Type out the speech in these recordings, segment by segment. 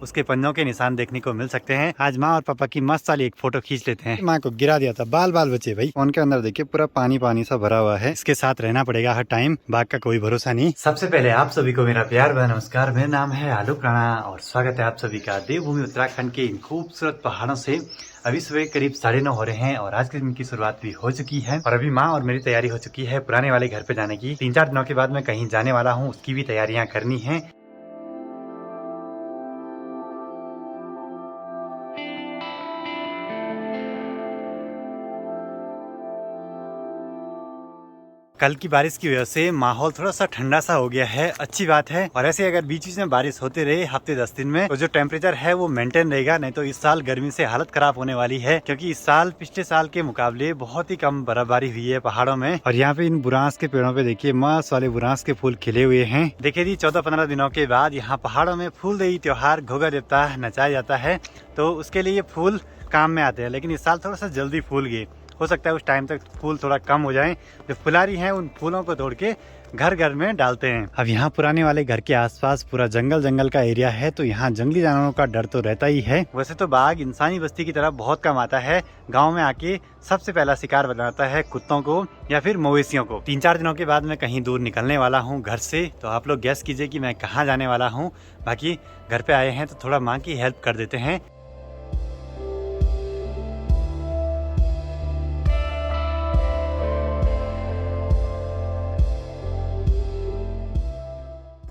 उसके पंजों के निशान देखने को मिल सकते हैं। आज माँ और पापा की मस्त वाली एक फोटो खींच लेते हैं। माँ को गिरा दिया था, बाल बाल बचे भाई। फोन के अंदर देखिए पूरा पानी पानी सा भरा हुआ है। इसके साथ रहना पड़ेगा हर टाइम, बाघ का कोई भरोसा नहीं। सबसे पहले आप सभी को मेरा प्यार भरा नमस्कार। मेरा नाम है आलोक राणा और स्वागत है आप सभी का देवभूमि उत्तराखंड के इन खूबसूरत पहाड़ों से। अभी सुबह करीब 9:30 हो रहे हैं और आज के दिन की शुरुआत भी हो चुकी है और अभी माँ और मेरी तैयारी हो चुकी है पुराने वाले घर पे जाने की। 3-4 दिनों के बाद मैं कहीं जाने वाला हूँ, उसकी भी तैयारियां करनी है। कल की बारिश की वजह से माहौल थोड़ा सा ठंडा सा हो गया है, अच्छी बात है। और ऐसे अगर बीच बीच में बारिश होते रहे हफ्ते 10 दिन में तो जो टेम्परेचर है वो मेंटेन रहेगा। नहीं तो इस साल गर्मी से हालत खराब होने वाली है, क्योंकि इस साल पिछले साल के मुकाबले बहुत ही कम बर्फबारी हुई है पहाड़ों में। और यहाँ पे इन बुरांस के पेड़ों पे देखिए मस्त वाले बुरांस के फूल खिले हुए हैं। देखिए जी 14-15 दिनों के बाद यहाँ पहाड़ों में फूलदेई त्योहार घोगा देवता नचाया जाता है, तो उसके लिए ये फूल काम में आते हैं। लेकिन इस साल थोड़ा सा जल्दी फूल गए, हो सकता है उस टाइम तक फूल थोड़ा कम हो जाएं। जो फुलारी हैं उन फूलों को तोड़ के घर घर में डालते हैं। अब यहाँ पुराने वाले घर के आसपास पूरा जंगल का एरिया है, तो यहाँ जंगली जानवरों का डर तो रहता ही है। वैसे तो बाघ इंसानी बस्ती की तरफ बहुत कम आता है। गांव में आके सबसे पहला शिकार बनाता है कुत्तों को या फिर मवेशियों को। 3-4 दिनों के बाद मैं कहीं दूर निकलने वाला हूँ घर से, तो आप लोग गैस कीजिए कि मैं कहाँ जाने वाला हूँ। बाकी घर पे आए हैं तो थोड़ा माँ की हेल्प कर देते हैं।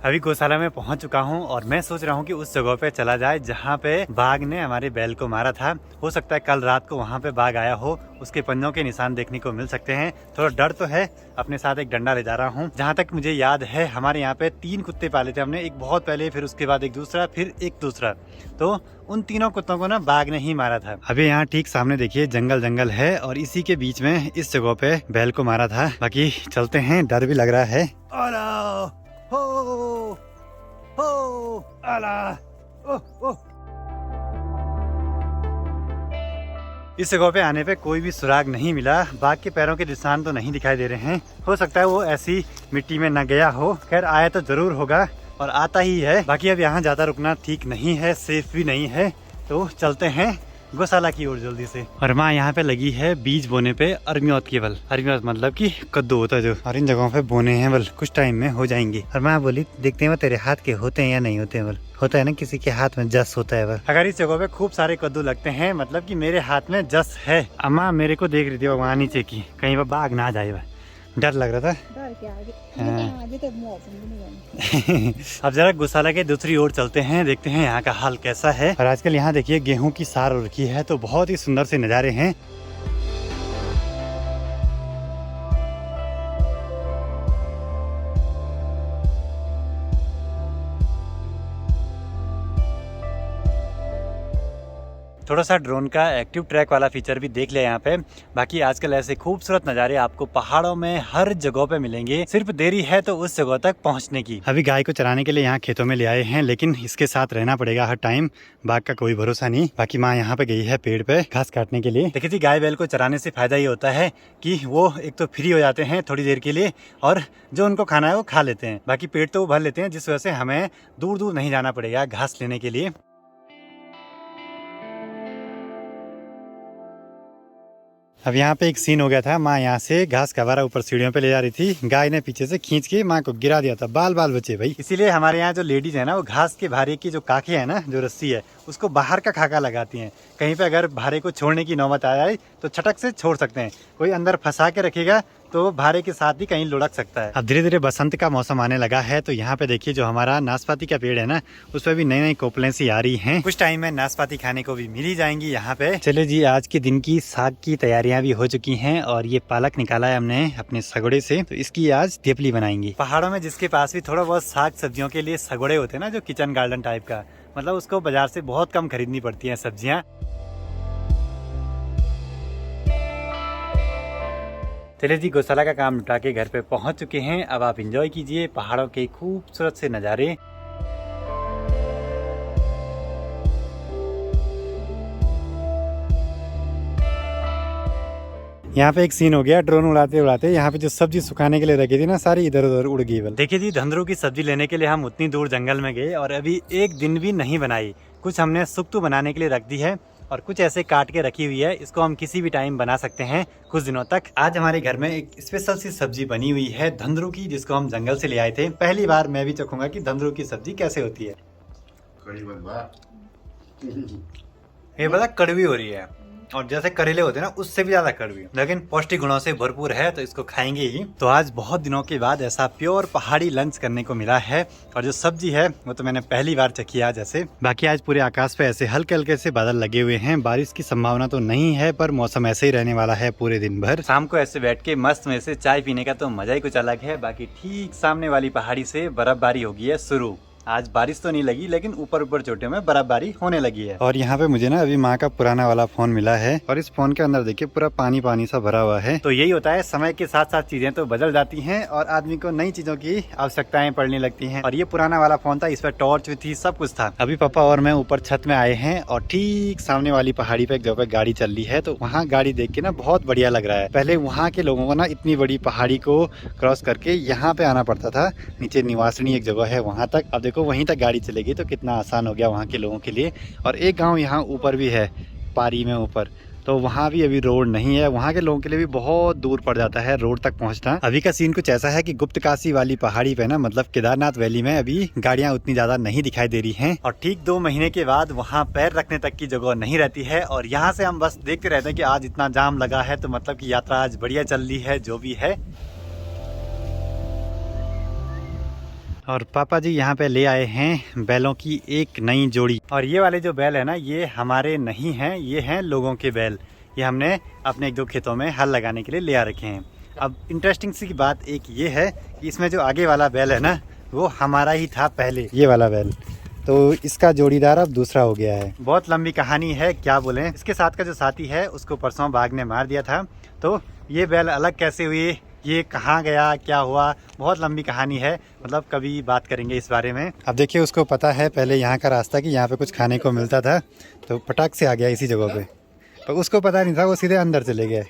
अभी गौशाला में पहुंच चुका हूं और मैं सोच रहा हूं कि उस जगह पे चला जाए जहां पे बाघ ने हमारे बैल को मारा था। हो सकता है कल रात को वहां पे बाघ आया हो, उसके पंजों के निशान देखने को मिल सकते हैं। थोड़ा डर तो है, अपने साथ एक डंडा ले जा रहा हूं। जहां तक मुझे याद है हमारे यहाँ पे 3 कुत्ते पाले थे हमने, एक बहुत पहले, फिर उसके बाद एक दूसरा, फिर एक दूसरा। तो उन तीनों कुत्तों को ना बाघ ने ही मारा था। अभी यहाँ ठीक सामने देखिए जंगल है और इसी के बीच में इस जगह पे बैल को मारा था। बाकी चलते हैं, डर भी लग रहा है। हो हो आला ओ। इस जगह पे आने पे कोई भी सुराग नहीं मिला, बाघ के पैरों के निशान तो नहीं दिखाई दे रहे हैं। हो सकता है वो ऐसी मिट्टी में न गया हो, खैर आया तो जरूर होगा और आता ही है। बाकी अब यहाँ ज्यादा रुकना ठीक नहीं है, सेफ भी नहीं है, तो चलते हैं गौशाला की ओर जल्दी से। और माँ यहाँ पे लगी है बीज बोने पे अरमियौत के बल। अरमियौत मतलब कि कद्दू होता है जो, और इन जगहों पे बोने हैं बल, कुछ टाइम में हो जाएंगे। और माँ बोली देखते हैं वो तेरे हाथ के होते हैं या नहीं होते हैं बल। होता है ना, किसी के हाथ में जस होता है बल। अगर इस जगह पे खूब सारे कद्दू लगते हैं मतलब कि मेरे हाथ में जस है। अम्मा मेरे को देख रही थी वहाँ नीचे की, कहीं वो बाघ ना आ जाए, डर लग रहा था। डर क्या आगे तो मौसम भी नहीं अब जरा गौशाला के दूसरी ओर चलते हैं, देखते हैं यहाँ का हाल कैसा है। और आजकल यहाँ देखिए गेहूं की सार हो रखी है, तो बहुत ही सुंदर से नज़ारे हैं। थोड़ा सा ड्रोन का एक्टिव ट्रैक वाला फीचर भी देख लिया यहाँ पे। बाकी आजकल ऐसे खूबसूरत नज़ारे आपको पहाड़ों में हर जगह पे मिलेंगे, सिर्फ देरी है तो उस जगह तक पहुँचने की। अभी गाय को चराने के लिए यहाँ खेतों में ले आए हैं, लेकिन इसके साथ रहना पड़ेगा हर टाइम, बाघ का कोई भरोसा नहीं। बाकी माँ यहाँ पे गई है पेड़ पे घास काटने के लिए। देखिए गाय बैल को चराने से फायदा ये होता है कि वो एक तो फ्री हो जाते हैं थोड़ी देर के लिए, और जो उनको खाना है वो खा लेते हैं। बाकी पेट तो वो भर लेते हैं, जिस वजह से हमें दूर दूर नहीं जाना पड़ेगा घास लेने के लिए। अब यहाँ पे एक सीन हो गया था, माँ यहाँ से घास का वारा ऊपर सीढ़ियों पे ले जा रही थी, गाय ने पीछे से खींच के माँ को गिरा दिया था, बाल बाल बचे भाई। इसीलिए हमारे यहाँ जो लेडीज है ना, वो घास के भारे की जो काखे है ना, जो रस्सी है, उसको बाहर का खाका लगाती हैं। कहीं पे अगर भारे को छोड़ने की नौबत आ जाए तो छटक से छोड़ सकते हैं। कोई अंदर फंसा के रखेगा तो भारे के साथ ही कहीं लुढ़क सकता है। अब धीरे धीरे बसंत का मौसम आने लगा है, तो यहाँ पे देखिए जो हमारा नाशपाती का पेड़ है ना, उस पर भी नई नई कोपलें सी आ रही हैं। कुछ टाइम में नाशपाती खाने को भी मिल ही जाएंगी यहाँ पे। चलिए जी, आज के दिन की साग की तैयारियां भी हो चुकी हैं और ये पालक निकाला है हमने अपने सगड़े से, तो इसकी आज थेपली बनाएंगे। पहाड़ों में जिसके पास भी थोड़ा बहुत साग सब्जियों के लिए सगड़े होते हैं ना, जो किचन गार्डन टाइप का, मतलब उसको बाजार से बहुत कम खरीदनी पड़ती है सब्जियां। चलिए जी, गौशाला का काम निपटा के घर पे पहुंच चुके हैं। अब आप एंजॉय कीजिए पहाड़ों के खूबसूरत से नज़ारे। यहाँ पे एक सीन हो गया, ड्रोन उड़ाते उड़ाते यहाँ पे जो सब्जी सुखाने के लिए रखी थी ना, सारी इधर उधर उड़ गई। देखिए जी, धंधरू की सब्जी लेने के लिए हम उतनी दूर जंगल में गए और अभी एक दिन भी नहीं बनाई, कुछ हमने सुक्तू बनाने के लिए रख दी है और कुछ ऐसे काट के रखी हुई है। इसको हम किसी भी टाइम बना सकते हैं कुछ दिनों तक। आज हमारे घर में एक स्पेशल सी सब्जी बनी हुई है धंधरू की, जिसको हम जंगल से ले आए थे। पहली बार मैं भी चखूंगा कि धंधरू की सब्जी कैसे होती है। ये बड़ा कड़वी हो रही है और जैसे करेले होते हैं ना उससे भी ज्यादा कड़वी, लेकिन पौष्टिक गुणों से भरपूर है तो इसको खाएंगे ही। तो आज बहुत दिनों के बाद ऐसा प्योर पहाड़ी लंच करने को मिला है और जो सब्जी है वो तो मैंने पहली बार चखी आज ऐसे। बाकी आज पूरे आकाश पे ऐसे हल्के हल्के से बादल लगे हुए हैं। बारिश की संभावना तो नहीं है पर मौसम ऐसे ही रहने वाला है पूरे दिन भर। शाम को ऐसे बैठ के मस्त में से चाय पीने का तो मजा ही कुछ अलग है। बाकी ठीक सामने वाली पहाड़ी से बर्फबारी हो गई है शुरू। आज बारिश तो नहीं लगी लेकिन ऊपर ऊपर चोटियों में बर्फबारी होने लगी है। और यहाँ पे मुझे ना अभी माँ का पुराना वाला फोन मिला है और इस फोन के अंदर देखिए पूरा पानी पानी सा भरा हुआ है। तो यही होता है, समय के साथ साथ चीजें तो बदल जाती हैं और आदमी को नई चीजों की आवश्यकताएं पड़ने लगती हैं। और ये पुराना वाला फोन था, इस पर टॉर्च थी, सब कुछ था। अभी पापा और मैं ऊपर छत में आए हैं और ठीक सामने वाली पहाड़ी पे एक जगह गाड़ी चल रही है। तो वहाँ गाड़ी देख के ना बहुत बढ़िया लग रहा है। पहले वहाँ के लोगों को ना इतनी बड़ी पहाड़ी को क्रॉस करके यहाँ पे आना पड़ता था, नीचे निवासनी एक जगह है वहाँ तक। अब देखो वहीं तक गाड़ी चलेगी तो कितना आसान हो गया वहाँ के लोगों के लिए। और एक गांव यहाँ ऊपर भी है पारी में ऊपर, तो वहाँ भी अभी रोड नहीं है। वहाँ के लोगों के लिए भी बहुत दूर पड़ जाता है रोड तक पहुँचना। अभी का सीन कुछ ऐसा है कि गुप्त काशी वाली पहाड़ी पे ना, मतलब केदारनाथ वैली में अभी गाड़ियाँ उतनी ज्यादा नहीं दिखाई दे रही हैं और ठीक 2 महीने के बाद वहाँ पैर रखने तक की जगह नहीं रहती है। और यहाँ से हम बस देखते रहते हैं कि आज इतना जाम लगा है तो मतलब की यात्रा आज बढ़िया चल रही है जो भी है। और पापा जी यहाँ पे ले आए हैं बैलों की एक नई जोड़ी। और ये वाले जो बैल है ना ये हमारे नहीं हैं, ये हैं लोगों के बैल। ये हमने अपने 1-2 खेतों में हल लगाने के लिए ले आ रखे हैं। अब इंटरेस्टिंग सी बात एक ये है कि इसमें जो आगे वाला बैल है ना वो हमारा ही था पहले, ये वाला बैल। तो इसका जोड़ीदार अब दूसरा हो गया है। बहुत लंबी कहानी है, क्या बोलें। इसके साथ का जो साथी है उसको परसों बाघ ने मार दिया था। तो ये बैल अलग कैसे हुई, ये कहाँ गया, क्या हुआ, बहुत लंबी कहानी है। मतलब कभी बात करेंगे इस बारे में। अब देखिए उसको पता है पहले यहाँ का रास्ता कि यहाँ पे कुछ खाने को मिलता था, तो पटाख से आ गया इसी जगह पे। पर उसको पता नहीं था, वो सीधे अंदर चले गए।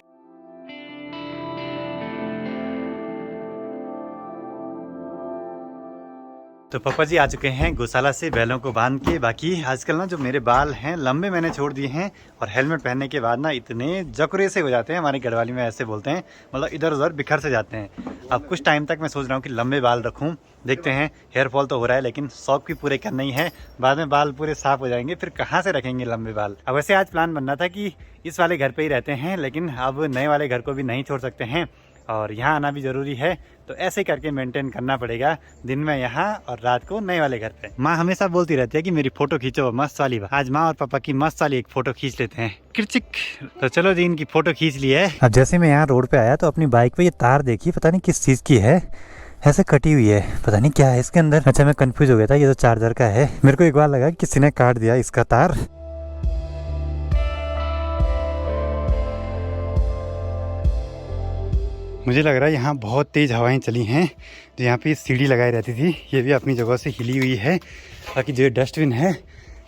तो पापा जी आ चुके हैं गौशाला से बैलों को बांध के। बाकी आजकल ना जो मेरे बाल हैं लंबे मैंने छोड़ दिए हैं और हेलमेट पहनने के बाद ना इतने जकरे से हो जाते हैं, हमारी गढ़वाली में ऐसे बोलते हैं, मतलब इधर उधर बिखर से जाते हैं। अब कुछ टाइम तक मैं सोच रहा हूँ कि लंबे बाल रखूँ, देखते हैं। हेयर फॉल तो हो रहा है लेकिन शौक भी पूरे करना ही है, बाद में बाल पूरे साफ हो जाएंगे, फिर कहाँ से रखेंगे लंबे बाल। अब वैसे आज प्लान बन रहा था कि इस वाले घर पर ही रहते हैं, लेकिन अब नए वाले घर को भी नहीं छोड़ सकते हैं और यहाँ आना भी जरूरी है। तो ऐसे करके मेंटेन करना पड़ेगा, दिन में यहाँ और रात को नए वाले घर पे। माँ हमेशा बोलती रहती है कि मेरी फोटो खींचो मस्त वाली। आज माँ और पापा की मस्त वाली एक फोटो खींच लेते हैं, किरचिक। तो चलो जी इनकी फोटो खींच ली है। अब जैसे मैं यहाँ रोड पे आया तो अपनी बाइक पे ये तार देखी, पता नहीं किस चीज की है, ऐसे कटी हुई है, पता नहीं क्या है इसके अंदर। अच्छा मैं कंफ्यूज हो गया था, ये तो चार्जर का है। मेरे को एक बार लगा किसी ने काट दिया इसका तार। मुझे लग रहा है यहाँ बहुत तेज़ हवाएं चली हैं, जो यहाँ पे सीढ़ी लगाई रहती थी ये भी अपनी जगह से हिली हुई है। बाकी जो डस्टबिन है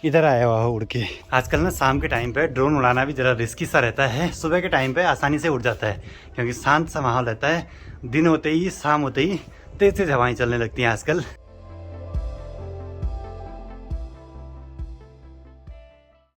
इधर आया हुआ उड़ के। आजकल ना शाम के टाइम पे ड्रोन उड़ाना भी ज़रा रिस्की सा रहता है। सुबह के टाइम पे आसानी से उड़ जाता है क्योंकि शांत सा माहौल रहता है। दिन होते ही शाम होते ही तेज़ तेज़ हवाएं चलने लगती हैं आजकल।